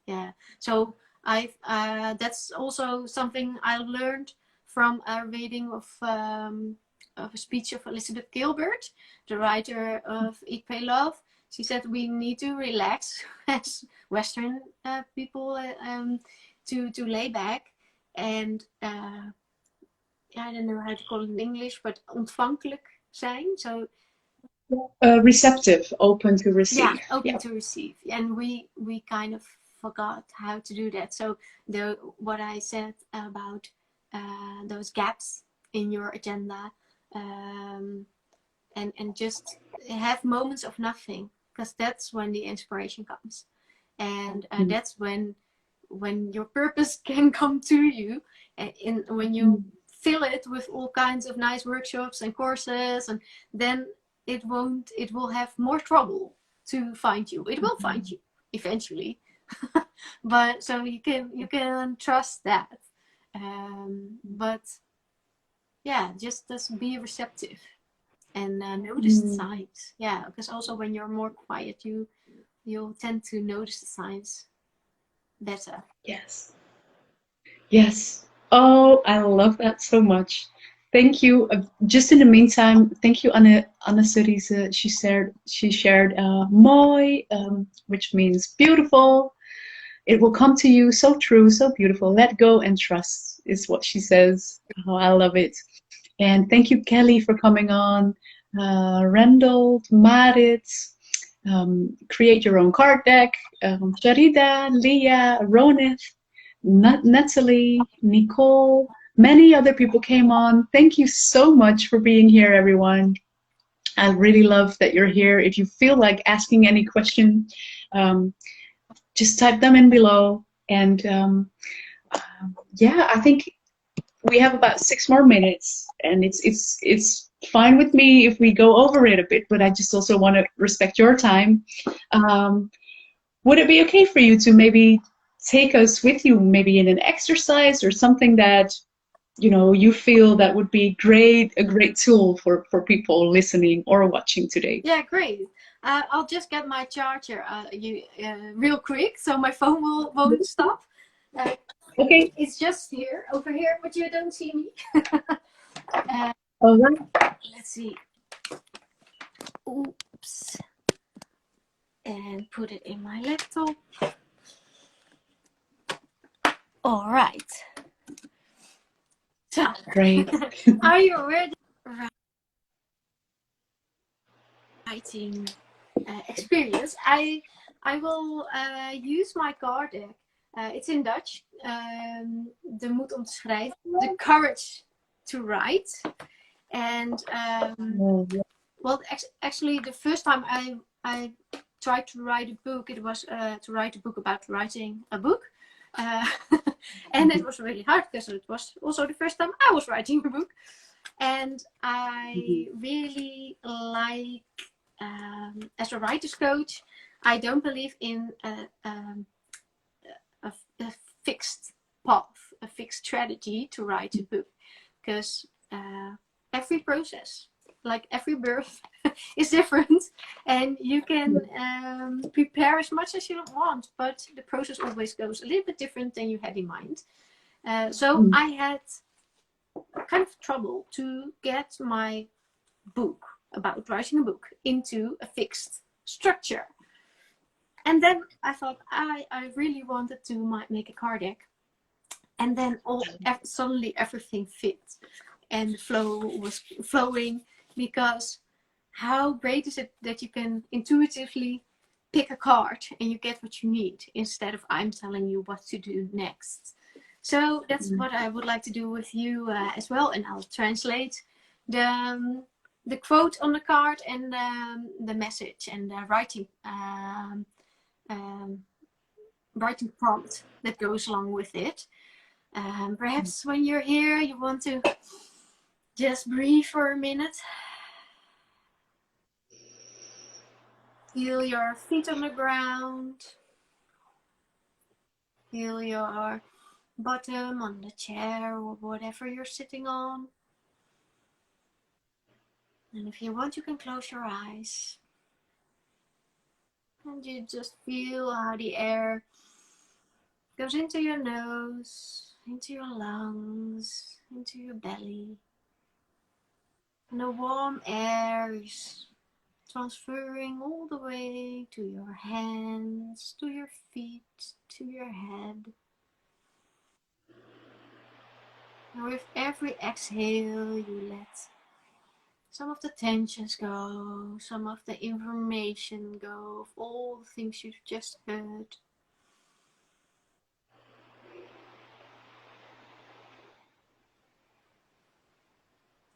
Yeah. So that's also something I learned from a reading of a speech of Elizabeth Gilbert, the writer of Eat, Pray, Love. She said we need to relax as Western people, to lay back and I don't know how to call it in English, but ontvankelijk zijn. So Receptive, open to receive. Yeah, open to receive. And we kind of forgot how to do that. So what I said about those gaps in your agenda, and just have moments of nothing, because that's when the inspiration comes. And that's when your purpose can come to you, and when you fill it with all kinds of nice workshops and courses, and then it will have more trouble to find you. It will find you eventually. But so you can trust that. But yeah, just be receptive and notice the signs. Yeah, because also when you're more quiet, you'll tend to notice the signs better. Yes. Oh, I love that so much. Thank you. Just in the meantime, thank you, Anna Cerise. She shared mooi, which means beautiful. It will come to you, so true, so beautiful. Let go and trust is what she says. Oh, I love it. And thank you, Kelly, for coming on. Randall, Marit, Create Your Own Card Deck, Sharida, Leah, Ronith, Natalie, Nicole, many other people came on. Thank you so much for being here, everyone. I really love that you're here. If you feel like asking any question, just type them in below. And yeah, I think we have about 6 more minutes, and it's fine with me if we go over it a bit, but I just also want to respect your time. Would it be okay for you to maybe take us with you, maybe in an exercise or something that you feel that would be a great tool for people listening or watching today? Yeah, great. I'll just get my charger real quick, so my phone won't stop. Okay. It's just over here, but you don't see me. All right. Let's see. Oops. And put it in my laptop. All right. So, great. Are you ready? Writing experience. I will use my card deck It's in Dutch. De moed om te schrijven. The courage to write. And well, actually, the first time I tried to write a book, it was to write a book about writing a book. And it was really hard because it was also the first time I was writing a book. And I really like, as a writer's coach, I don't believe in a fixed path, a fixed strategy to write a book. Because every process, like every birth, is different, and you can prepare as much as you want, but the process always goes a little bit different than you had in mind. So I had kind of trouble to get my book about writing a book into a fixed structure. And then I thought I really wanted to make a card deck. And then suddenly everything fit and the flow was flowing, because how great is it that you can intuitively pick a card and you get what you need instead of I'm telling you what to do next. So that's what I would like to do with you as well. And I'll translate the quote on the card and the message and the writing prompt that goes along with it. Perhaps when you're here, you want to just breathe for a minute. Feel your feet on the ground. Feel your bottom on the chair or whatever you're sitting on. And if you want, you can close your eyes. And you just feel how the air goes into your nose, into your lungs, into your belly. And the warm air is transferring all the way to your hands, to your feet, to your head. And with every exhale, you let some of the tensions go, some of the information go of all the things you've just heard.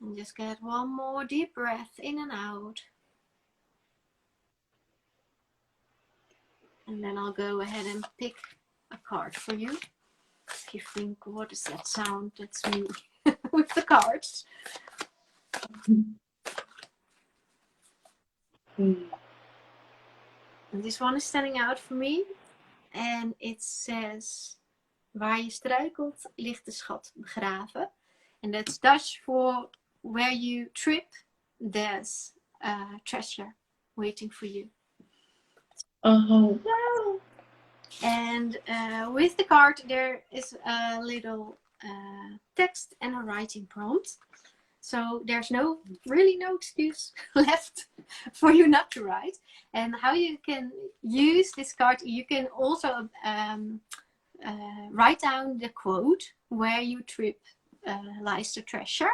And just get one more deep breath in and out. And then I'll go ahead and pick a card for you. If you think, what is that sound? That's me with the cards. And this one is standing out for me. And it says, waar je struikelt, ligt de schat begraven. And that's Dutch for where you trip, there's a treasure waiting for you. Oh, wow. And with the card, there is a little text and a writing prompt. So there's really no excuse left for you not to write. And how you can use this card, you can also write down the quote, where you trip lies the treasure,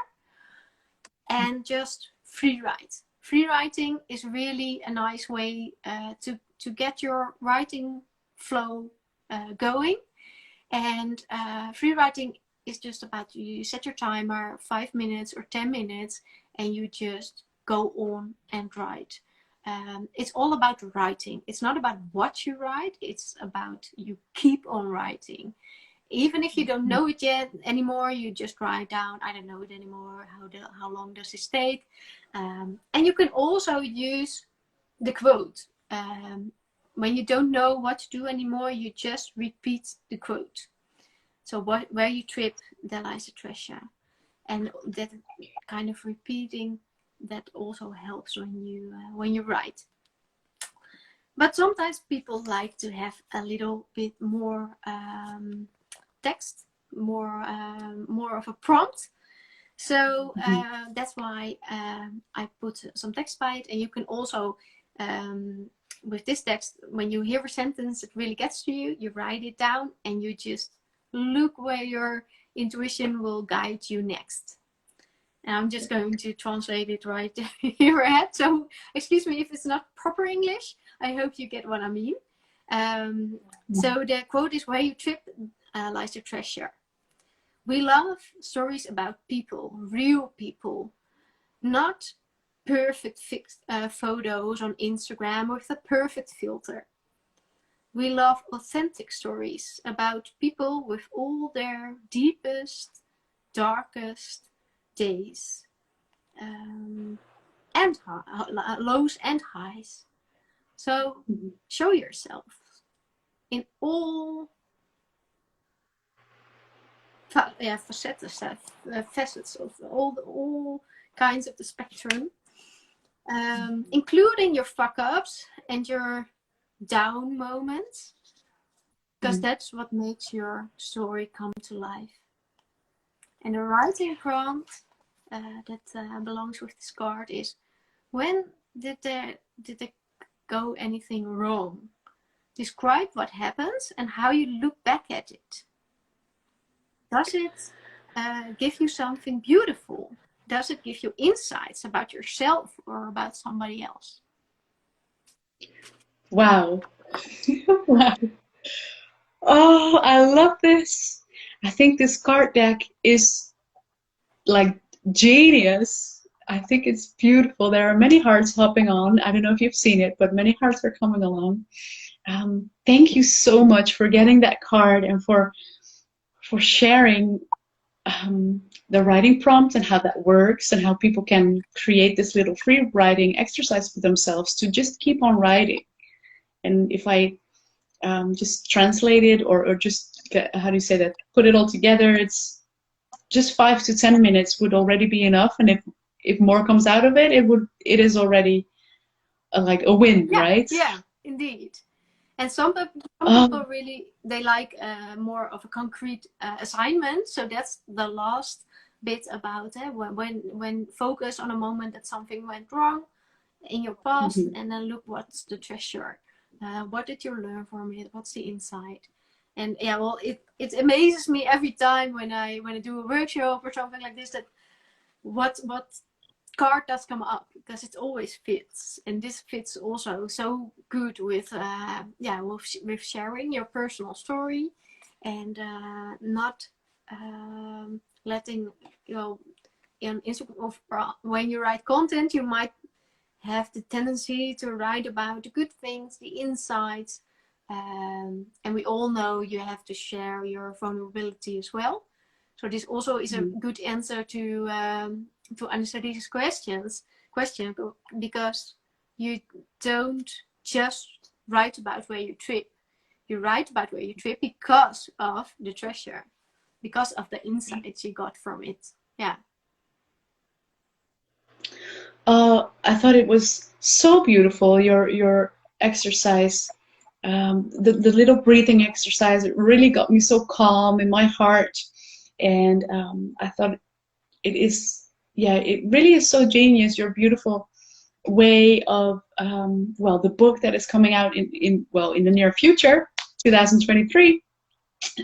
and just free write. Free writing is really a nice way to get your writing flow going. And free writing is just about, you set your timer 5 minutes or 10 minutes and you just go on and write. It's all about writing. It's not about what you write, it's about you keep on writing. Even if you don't know it yet anymore, you just write down, I don't know it anymore, how long does this take? And you can also use the quote. When you don't know what to do anymore, you just repeat the quote. So where you trip, there lies a treasure. And that kind of repeating, that also helps when you write. But sometimes people like to have a little bit more text, more of a prompt. So that's why I put some text by it. And you can also, with this text, when you hear a sentence that really gets to you, you write it down and you just look where your intuition will guide you next. And I'm just going to translate it right here ahead. So excuse me if it's not proper English. I hope you get what I mean. So the quote is, where you trip lies the treasure. We love stories about people, real people, not perfect fixed photos on Instagram with a perfect filter. We love authentic stories about people with all their deepest, darkest days, and lows and highs. So show yourself in all facets of all kinds of the spectrum, including your fuck ups and your down moments, because that's what makes your story come to life. And the writing prompt that belongs with this card is, when did there go anything wrong? Describe what happens and how you look back at it. Does it give you something beautiful? Does it give you insights about yourself or about somebody else? Wow. Wow. Oh, I love this. I think this card deck is like genius. I think it's beautiful. There are many hearts hopping on. I don't know if you've seen it, but many hearts are coming along. Thank you so much for getting that card and for sharing the writing prompt and how that works and how people can create this little free writing exercise for themselves to just keep on writing. And if I just translate it or just how do you say that, put it all together, it's just 5 to 10 minutes would already be enough. And if more comes out of it, it is already like a win, right? Yeah, indeed. And some people really, they like more of a concrete assignment. So that's the last bit about it. When focus on a moment that something went wrong in your past, and then look what's the treasure. What did you learn from it? What's the insight? And yeah, well, it amazes me every time when I do a workshop or something like this, that what card does come up, because it always fits, and this fits also so good with with sharing your personal story and not letting, you know, in Instagram, when you write content, you might have the tendency to write about the good things, the insights, and we all know you have to share your vulnerability as well. So this also is a good answer to answer these question, because you don't just write about where you trip. You write about where you trip because of the treasure, because of the insights you got from it. Yeah. I thought it was so beautiful, your exercise. The little breathing exercise, it really got me so calm in my heart. And I thought it really is so genius, your beautiful way of, the book that is coming out in the near future, 2023.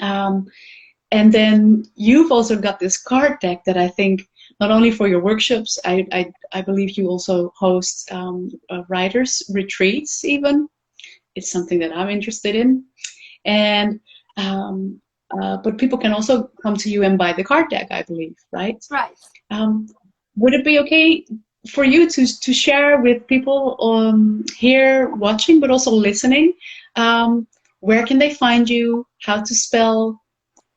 And then you've also got this card deck that I think, not only for your workshops, I believe you also host writers retreats even. It's something that I'm interested in. And but people can also come to you and buy the card deck, I believe, right? Right. Would it be okay for you to share with people here watching, but also listening, where can they find you, how to spell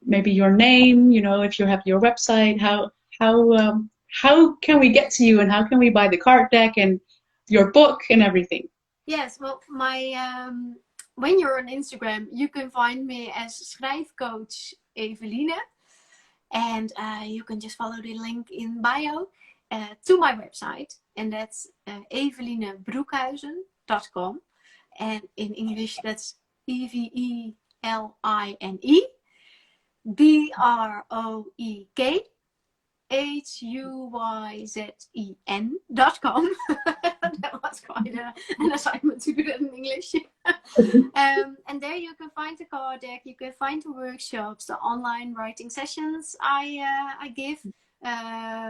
maybe your name, you know, if you have your website, how can we get to you, and how can we buy the card deck and your book and everything? Yes, well, when you're on Instagram, you can find me as schrijfcoach Eveline, and you can just follow the link in bio to my website, and that's evelinebroekhuizen.com, and in English that's EVELINE BROEKHUYZEN.com. That was quite an assignment to do that in English. And there you can find the card deck, you can find the workshops, the online writing sessions I give.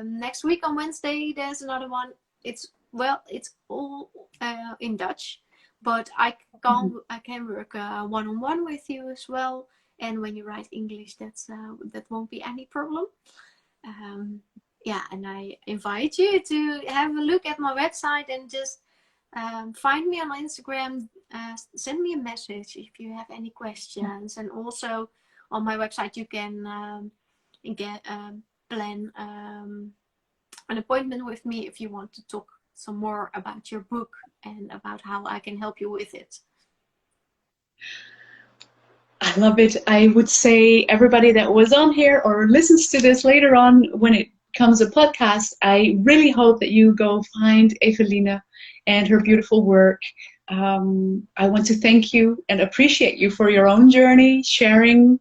Next week on Wednesday there's another one. It's all in Dutch, but I can work one-on-one with you as well. And when you write English, that won't be any problem. Yeah, and I invite you to have a look at my website and just find me on Instagram. Send me a message if you have any questions. And also on my website, you can plan an appointment with me if you want to talk some more about your book and about how I can help you with it. I love it. I would say everybody that was on here or listens to this later on when it comes a podcast, I really hope that you go find Eveline and her beautiful work. I want to thank you and appreciate you for your own journey, sharing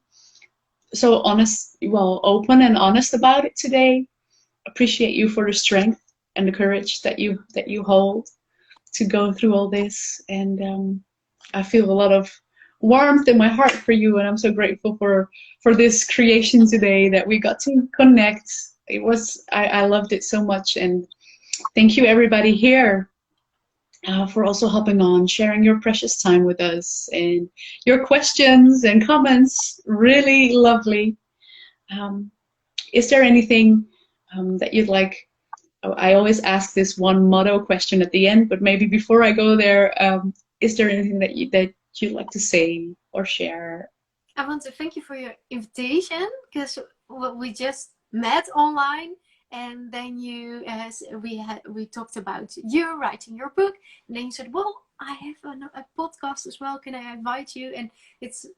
so honest, well, open and honest about it today. Appreciate you for the strength and the courage that you hold to go through all this. And I feel a lot of warmth in my heart for you, and I'm so grateful for this creation today that we got to connect. It was I loved it so much, and thank you everybody here for also hopping on, sharing your precious time with us and your questions and comments. Really lovely. Is there anything that you'd like? I always ask this one motto question at the end, but maybe before I go there, is there anything that you'd like to say or share? I want to thank you for your invitation, because we just met online, and then we talked about you writing your book, and then you said, well, I have a podcast as well, can I invite you? And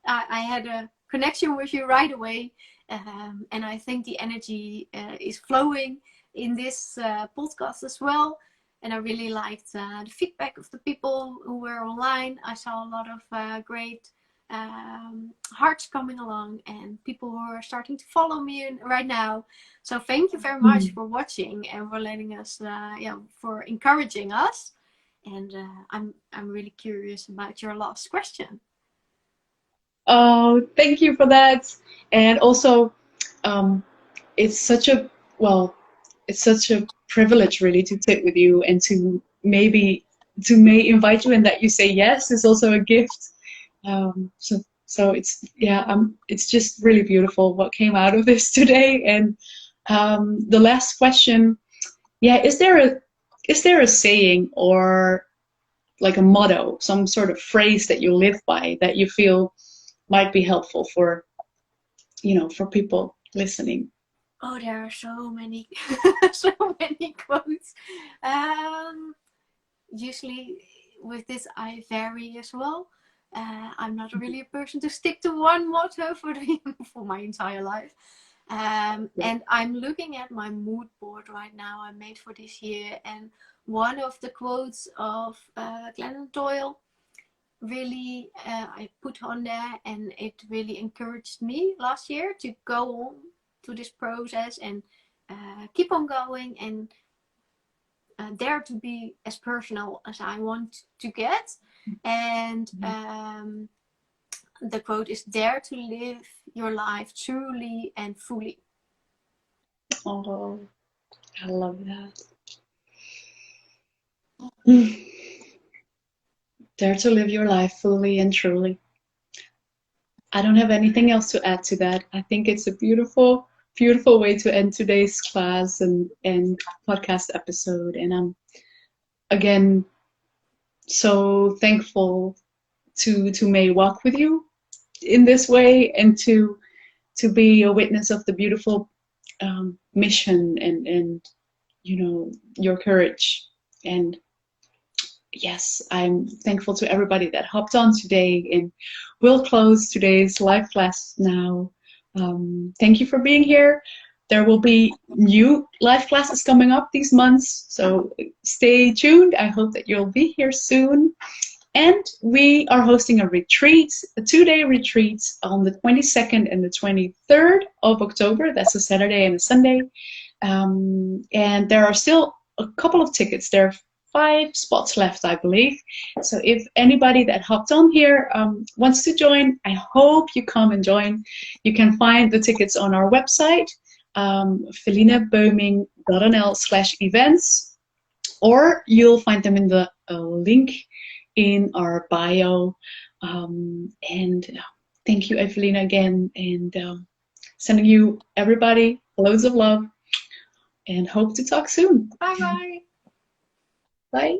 I had a connection with you right away, and I think the energy is flowing in this podcast as well. And I really liked the feedback of the people who were online. I saw a lot of great hearts coming along, and people who are starting to follow me right now. So thank you very much for watching and for letting us, for encouraging us. And I'm really curious about your last question. Oh, thank you for that. And also, it's such a privilege really to sit with you and to may invite you, and that you say yes is also a gift. So it's just really beautiful what came out of this today. And the last question, is there a saying or like a motto, some sort of phrase that you live by that you feel might be helpful for people listening? Oh, there are so many, so many quotes. Usually with this, I vary as well. I'm not really a person to stick to one motto for my entire life. And I'm looking at my mood board right now I made for this year, and one of the quotes of Glennon Doyle really I put on there, and it really encouraged me last year to go on to this process and keep on going and dare to be as personal as I want to get. And the quote is, dare to live your life truly and fully. Oh, I love that. Dare to live your life fully and truly. I don't have anything else to add to that. I think it's a beautiful, beautiful way to end today's class and podcast episode. And I'm again so thankful to may walk with you in this way, and to be a witness of the beautiful mission and your courage. And yes, I'm thankful to everybody that hopped on today, and we'll close today's live class now. Thank you for being here. There will be new live classes coming up these months, so stay tuned. I hope that you'll be here soon. And we are hosting a retreat, a 2-day retreat on the 22nd and the 23rd of October. That's a Saturday and a Sunday. And there are still a couple of tickets. There are 5 spots left, I believe. So if anybody that hopped on here wants to join, I hope you come and join. You can find the tickets on our website, felinebeuming.nl/events, or you'll find them in the link in our bio. And thank you, Eveline, again. And sending you, everybody, loads of love. And hope to talk soon. Bye-bye. Bye.